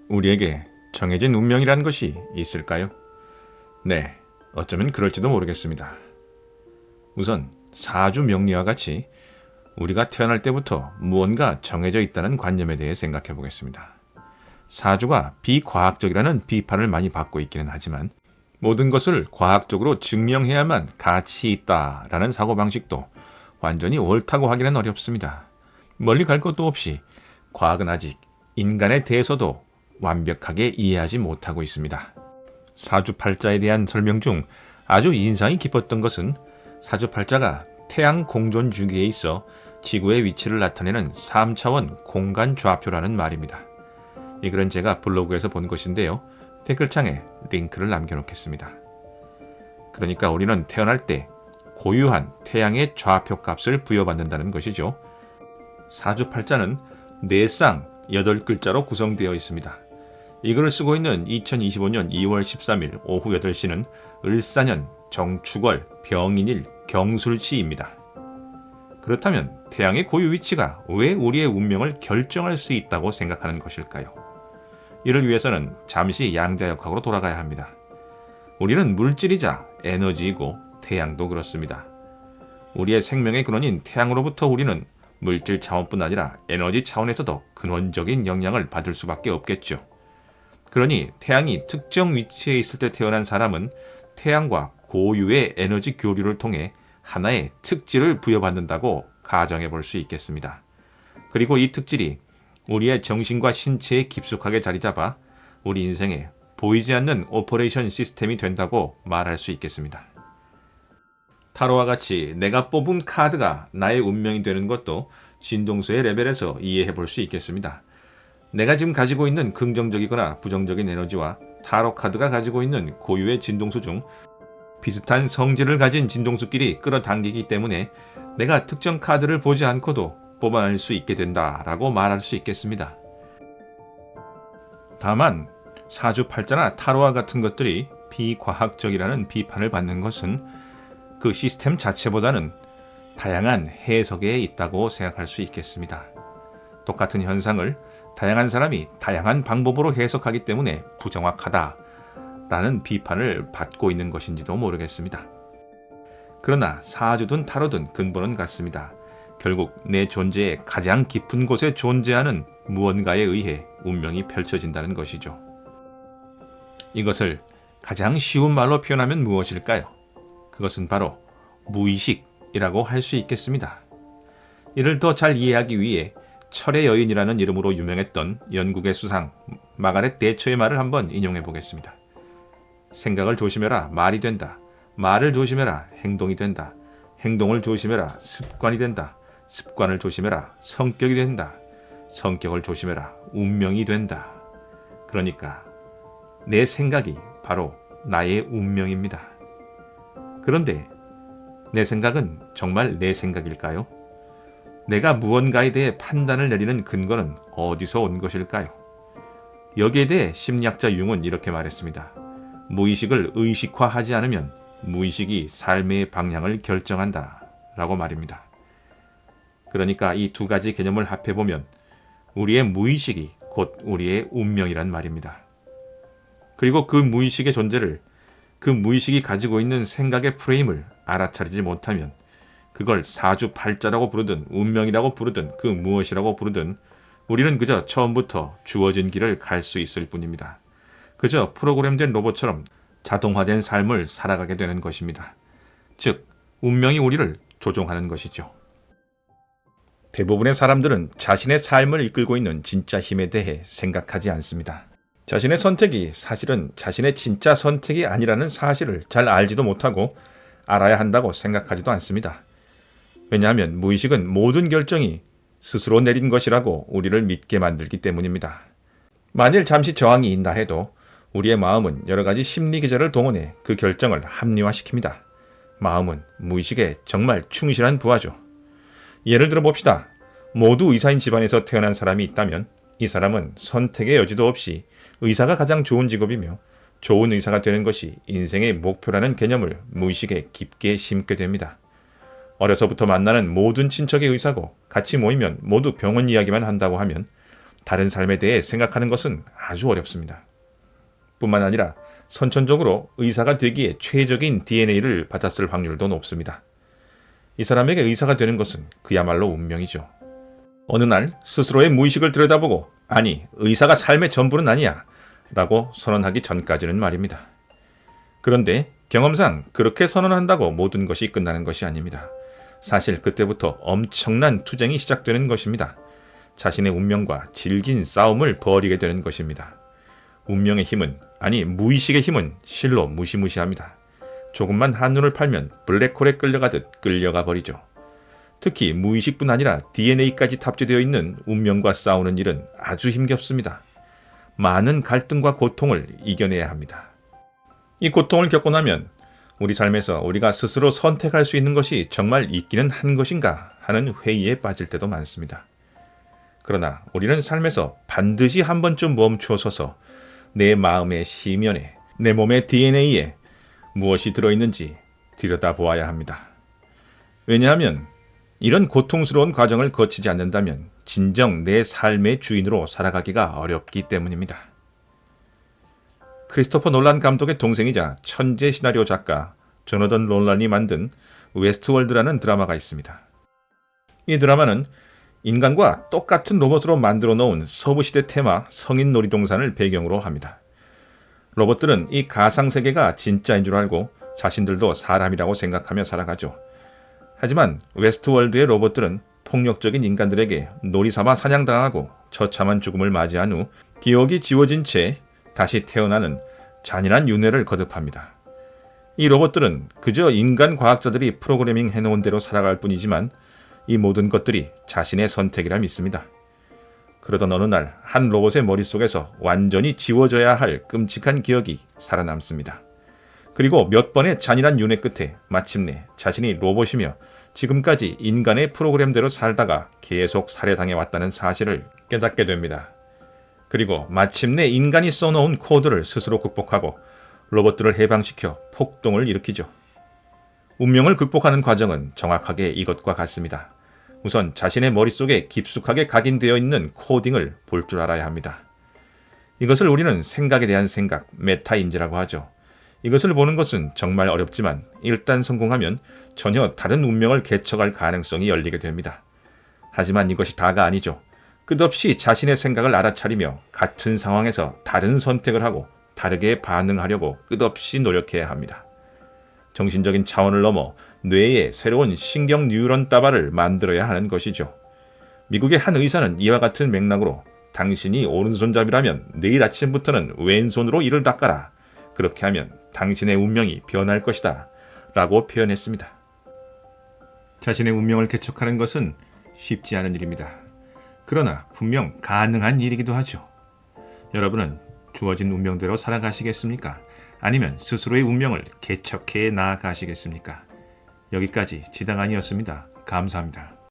우리에게 정해진 운명이란 것이 있을까요? 네, 어쩌면 그럴지도 모르겠습니다. 우선 사주 명리와 같이 우리가 태어날 때부터 무언가 정해져 있다는 관념에 대해 생각해 보겠습니다. 사주가 비과학적이라는 비판을 많이 받고 있기는 하지만 모든 것을 과학적으로 증명해야만 가치 있다라는 사고방식도 완전히 옳다고 하기는 어렵습니다. 멀리 갈 것도 없이 과학은 아직 인간에 대해서도 완벽하게 이해하지 못하고 있습니다. 사주팔자에 대한 설명 중 아주 인상이 깊었던 것은 사주팔자가 태양 공존 주기에 있어 지구의 위치를 나타내는 3차원 공간 좌표라는 말입니다. 이 글은 제가 블로그에서 본 것인데요. 댓글창에 링크를 남겨놓겠습니다. 그러니까 우리는 태어날 때 고유한 태양의 좌표 값을 부여받는다는 것이죠. 사주팔자는 내쌍 8글자로 구성되어 있습니다. 이 글을 쓰고 있는 2025년 2월 13일 오후 8시는 을사년 정축월 병인일 경술치입니다. 그렇다면 태양의 고유 위치가 왜 우리의 운명을 결정할 수 있다고 생각하는 것일까요? 이를 위해서는 잠시 양자역학으로 돌아가야 합니다. 우리는 물질이자 에너지이고 태양도 그렇습니다. 우리의 생명의 근원인 태양으로부터 우리는 물질 차원뿐 아니라 에너지 차원에서도 근원적인 영향을 받을 수밖에 없겠죠. 그러니 태양이 특정 위치에 있을 때 태어난 사람은 태양과 고유의 에너지 교류를 통해 하나의 특질을 부여받는다고 가정해 볼 수 있겠습니다. 그리고 이 특질이 우리의 정신과 신체에 깊숙하게 자리 잡아 우리 인생에 보이지 않는 오퍼레이션 시스템이 된다고 말할 수 있겠습니다. 타로와 같이 내가 뽑은 카드가 나의 운명이 되는 것도 진동수의 레벨에서 이해해 볼 수 있겠습니다. 내가 지금 가지고 있는 긍정적이거나 부정적인 에너지와 타로 카드가 가지고 있는 고유의 진동수 중 비슷한 성질을 가진 진동수끼리 끌어당기기 때문에 내가 특정 카드를 보지 않고도 뽑아낼 수 있게 된다라고 말할 수 있겠습니다. 다만 사주팔자나 타로와 같은 것들이 비과학적이라는 비판을 받는 것은 그 시스템 자체보다는 다양한 해석에 있다고 생각할 수 있겠습니다. 똑같은 현상을 다양한 사람이 다양한 방법으로 해석하기 때문에 부정확하다라는 비판을 받고 있는 것인지도 모르겠습니다. 그러나 사주든 타로든 근본은 같습니다. 결국 내 존재의 가장 깊은 곳에 존재하는 무언가에 의해 운명이 펼쳐진다는 것이죠. 이것을 가장 쉬운 말로 표현하면 무엇일까요? 그것은 바로 무의식이라고 할 수 있겠습니다. 이를 더 잘 이해하기 위해 철의 여인이라는 이름으로 유명했던 영국의 수상 마가렛 대처의 말을 한번 인용해 보겠습니다. 생각을 조심해라 말이 된다. 말을 조심해라 행동이 된다. 행동을 조심해라 습관이 된다. 습관을 조심해라 성격이 된다. 성격을 조심해라 운명이 된다. 그러니까 내 생각이 바로 나의 운명입니다. 그런데 내 생각은 정말 내 생각일까요? 내가 무언가에 대해 판단을 내리는 근거는 어디서 온 것일까요? 여기에 대해 심리학자 융은 이렇게 말했습니다. 무의식을 의식화하지 않으면 무의식이 삶의 방향을 결정한다 라고 말입니다. 그러니까 이 두 가지 개념을 합해보면 우리의 무의식이 곧 우리의 운명이란 말입니다. 그리고 그 무의식의 존재를 그 무의식이 가지고 있는 생각의 프레임을 알아차리지 못하면 그걸 사주팔자라고 부르든 운명이라고 부르든 그 무엇이라고 부르든 우리는 그저 처음부터 주어진 길을 갈 수 있을 뿐입니다. 그저 프로그램된 로봇처럼 자동화된 삶을 살아가게 되는 것입니다. 즉, 운명이 우리를 조종하는 것이죠. 대부분의 사람들은 자신의 삶을 이끌고 있는 진짜 힘에 대해 생각하지 않습니다. 자신의 선택이 사실은 자신의 진짜 선택이 아니라는 사실을 잘 알지도 못하고 알아야 한다고 생각하지도 않습니다. 왜냐하면 무의식은 모든 결정이 스스로 내린 것이라고 우리를 믿게 만들기 때문입니다. 만일 잠시 저항이 있다 해도 우리의 마음은 여러 가지 심리 기제를 동원해 그 결정을 합리화시킵니다. 마음은 무의식에 정말 충실한 부하죠. 예를 들어 봅시다. 모두 의사인 집안에서 태어난 사람이 있다면 이 사람은 선택의 여지도 없이 의사가 가장 좋은 직업이며 좋은 의사가 되는 것이 인생의 목표라는 개념을 무의식에 깊게 심게 됩니다. 어려서부터 만나는 모든 친척의 의사고 같이 모이면 모두 병원 이야기만 한다고 하면 다른 삶에 대해 생각하는 것은 아주 어렵습니다. 뿐만 아니라 선천적으로 의사가 되기에 최적인 DNA를 받았을 확률도 높습니다. 이 사람에게 의사가 되는 것은 그야말로 운명이죠. 어느 날 스스로의 무의식을 들여다보고 아니, 의사가 삶의 전부는 아니야 라고 선언하기 전까지는 말입니다. 그런데 경험상 그렇게 선언한다고 모든 것이 끝나는 것이 아닙니다. 사실 그때부터 엄청난 투쟁이 시작되는 것입니다. 자신의 운명과 질긴 싸움을 벌이게 되는 것입니다. 운명의 힘은, 아니 무의식의 힘은 실로 무시무시합니다. 조금만 한눈을 팔면 블랙홀에 끌려가듯 끌려가 버리죠. 특히 무의식뿐 아니라 DNA까지 탑재되어 있는 운명과 싸우는 일은 아주 힘겹습니다. 많은 갈등과 고통을 이겨내야 합니다. 이 고통을 겪고 나면 우리 삶에서 우리가 스스로 선택할 수 있는 것이 정말 있기는 한 것인가 하는 회의에 빠질 때도 많습니다. 그러나 우리는 삶에서 반드시 한 번쯤 멈추어서서 내 마음의 시면에, 내 몸의 DNA에 무엇이 들어있는지 들여다보아야 합니다. 왜냐하면 이런 고통스러운 과정을 거치지 않는다면 진정 내 삶의 주인으로 살아가기가 어렵기 때문입니다. 크리스토퍼 놀란 감독의 동생이자 천재 시나리오 작가 조너던 놀란이 만든 웨스트월드라는 드라마가 있습니다. 이 드라마는 인간과 똑같은 로봇으로 만들어 놓은 서부시대 테마 성인 놀이동산을 배경으로 합니다. 로봇들은 이 가상세계가 진짜인 줄 알고 자신들도 사람이라고 생각하며 살아가죠. 하지만 웨스트월드의 로봇들은 폭력적인 인간들에게 놀이삼아 사냥당하고 처참한 죽음을 맞이한 후 기억이 지워진 채 다시 태어나는 잔인한 윤회를 거듭합니다. 이 로봇들은 그저 인간 과학자들이 프로그래밍 해놓은 대로 살아갈 뿐이지만 이 모든 것들이 자신의 선택이라 믿습니다. 그러던 어느 날 한 로봇의 머릿속에서 완전히 지워져야 할 끔찍한 기억이 살아남습니다. 그리고 몇 번의 잔인한 윤회 끝에 마침내 자신이 로봇이며 지금까지 인간의 프로그램대로 살다가 계속 살해당해왔다는 사실을 깨닫게 됩니다. 그리고 마침내 인간이 써놓은 코드를 스스로 극복하고 로봇들을 해방시켜 폭동을 일으키죠. 운명을 극복하는 과정은 정확하게 이것과 같습니다. 우선 자신의 머릿속에 깊숙하게 각인되어 있는 코딩을 볼 줄 알아야 합니다. 이것을 우리는 생각에 대한 생각, 메타인지라고 하죠. 이것을 보는 것은 정말 어렵지만 일단 성공하면 전혀 다른 운명을 개척할 가능성이 열리게 됩니다. 하지만 이것이 다가 아니죠. 끝없이 자신의 생각을 알아차리며 같은 상황에서 다른 선택을 하고 다르게 반응하려고 끝없이 노력해야 합니다. 정신적인 차원을 넘어 뇌에 새로운 신경 뉴런 따발을 만들어야 하는 것이죠. 미국의 한 의사는 이와 같은 맥락으로 당신이 오른손잡이라면 내일 아침부터는 왼손으로 이를 닦아라. 그렇게 하면 당신의 운명이 변할 것이다. 라고 표현했습니다. 자신의 운명을 개척하는 것은 쉽지 않은 일입니다. 그러나 분명 가능한 일이기도 하죠. 여러분은 주어진 운명대로 살아가시겠습니까? 아니면 스스로의 운명을 개척해 나아가시겠습니까? 여기까지 지당한이었습니다. 감사합니다.